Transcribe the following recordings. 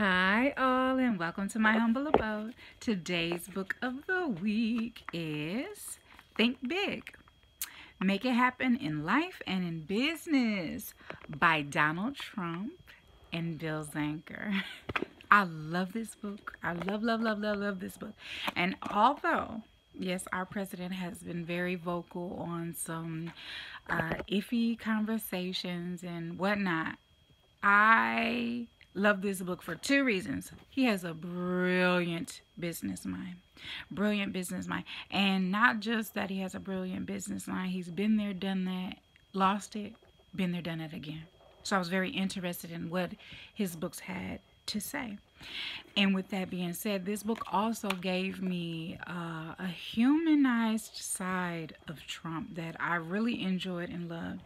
Hi all, and welcome to my humble abode. Today's book of the week is Think Big, Make It Happen in Life and in Business by Donald Trump and Bill Zanker. I love this book. I love this book. And although, yes, our president has been very vocal on some iffy conversations and whatnot, I love this book for two reasons. He has a brilliant business mind. Brilliant business mind. And not just that he has a brilliant business mind. He's been there, done that, lost it, been there, done it again. So I was very interested in what his books had to say. And with that being said, this book also gave me a humanized side of Trump that I really enjoyed and loved.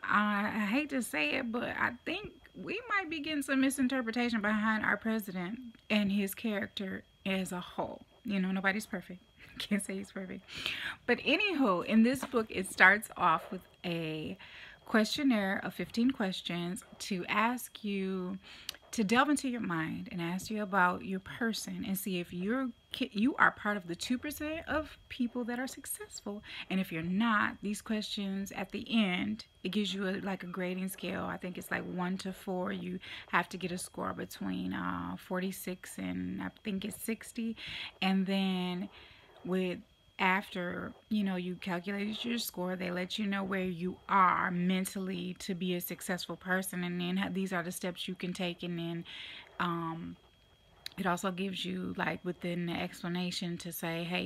I hate to say it, but I think we might be getting some misinterpretation behind our president and his character as a whole. You know, nobody's perfect. Can't say he's perfect. But anywho, in this book, it starts off with a questionnaire of 15 questions to ask you to delve into your mind and ask you about your person and see if you are part of the 2% of people that are successful. And if you're not, these questions at the end, it gives you like a grading scale. I think it's like 1 to 4. You have to get a score between 46 and I think it's 60. And then after you calculated your score, they let you know where you are mentally to be a successful person, and then these are the steps you can take. And then it also gives you, like, within the explanation to say, hey,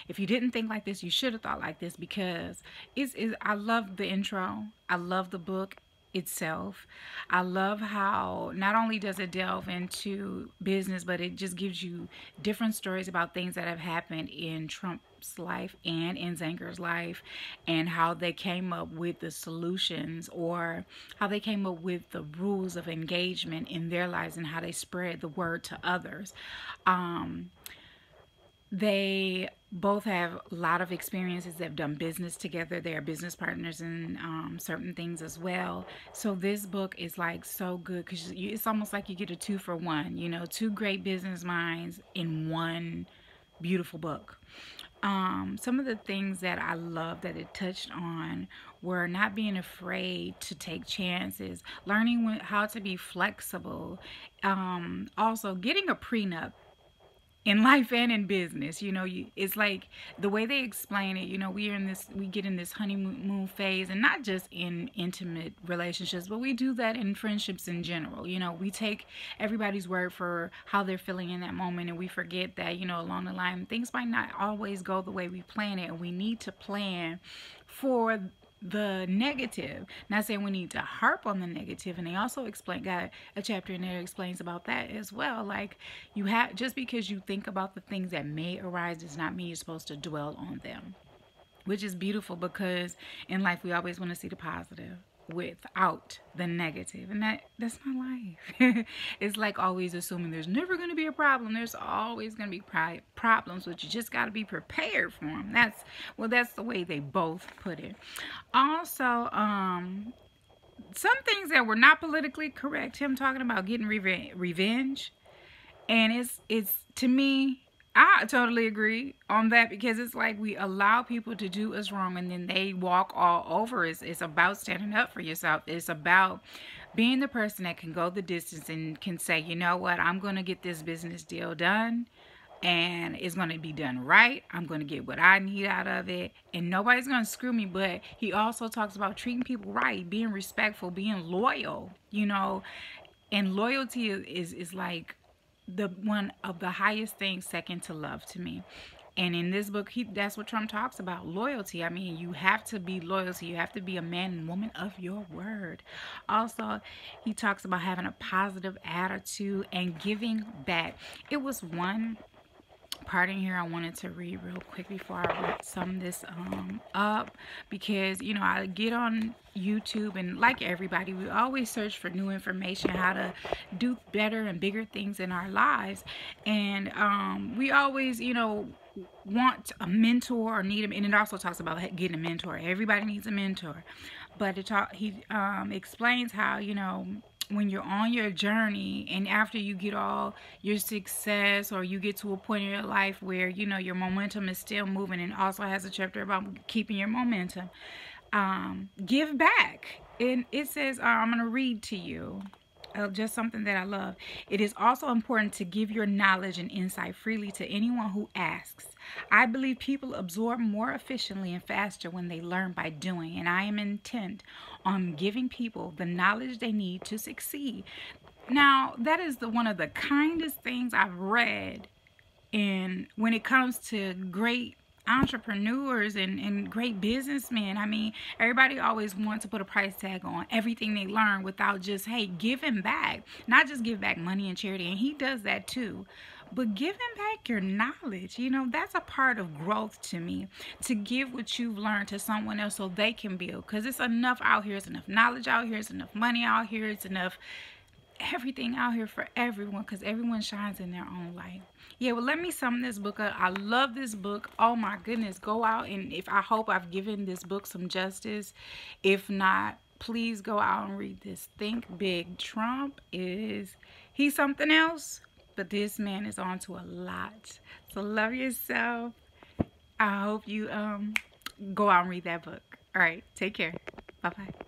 if you didn't think like this, you should have thought like this, because I love the intro. I love the book itself. I love how not only does it delve into business, but it just gives you different stories about things that have happened in Trump's life and in Zanker's life, and how they came up with the solutions, or how they came up with the rules of engagement in their lives, and how they spread the word to others. They both have a lot of experiences. They've done business together. They are business partners in certain things as well. So this book is like so good, because it's almost like you get a 2-for-1, 2 great business minds in one beautiful book. Some of the things that I love that it touched on were not being afraid to take chances, learning how to be flexible, also getting a prenup in life and in business. It's like the way they explain it. We get in this honeymoon phase, and not just in intimate relationships, but we do that in friendships in general. We take everybody's word for how they're feeling in that moment, and we forget that along the line things might not always go the way we plan it, and we need to plan for the negative. Not saying we need to harp on the negative, and they also got a chapter in there that explains about that as well. Like, just because you think about the things that may arise does not mean you're supposed to dwell on them, which is beautiful, because in life we always want to see the positive without the negative, and that's not life. It's like always assuming there's never going to be a problem. There's always going to be problems, but you just got to be prepared for them. That's the way they both put it. Also, some things that were not politically correct, him talking about getting revenge, and it's to me, I totally agree on that, because it's like we allow people to do us wrong, and then they walk all over us. It's about standing up for yourself. It's about being the person that can go the distance and can say, you know what, I'm going to get this business deal done, and it's going to be done right. I'm going to get what I need out of it, and nobody's going to screw me. But he also talks about treating people right, being respectful, being loyal, and loyalty is like one of the highest things, second to love, to me. And in this book, that's what Trump talks about, loyalty. I mean, you have to be loyal. You have to be a man and woman of your word. Also, he talks about having a positive attitude and giving back. It was one part in here I wanted to read real quick before I sum this up, because I get on YouTube, and like everybody, we always search for new information, how to do better and bigger things in our lives, and we always want a mentor or need him. And it also talks about getting a mentor. Everybody needs a mentor, but he explains how when you're on your journey, and after you get all your success, or you get to a point in your life where you know your momentum is still moving, and also has a chapter about keeping your momentum, give back. And it says, I'm going to read to you just something that I love. It is also important to give your knowledge and insight freely to anyone who asks. I believe people absorb more efficiently and faster when they learn by doing, and I am intent on giving people the knowledge they need to succeed. Now, that is one of the kindest things I've read. And when it comes to great entrepreneurs and great businessmen, I mean, everybody always wants to put a price tag on everything they learn without just, hey, giving back. Not just give back money and charity, and he does that too, but giving back your knowledge. You know, that's a part of growth to me, to give what you've learned to someone else so they can build. Because it's enough out here, it's enough knowledge out here, it's enough money out here, it's enough everything out here for everyone, because everyone shines in their own light. Yeah, well, let me sum this book up. I love this book. Oh my goodness, go out, and if I hope I've given this book some justice. If not, please go out and read this. Think Big. Trump he's something else, but this man is on to a lot. So love yourself. I hope you go out and read that book. All right, take care. Bye bye.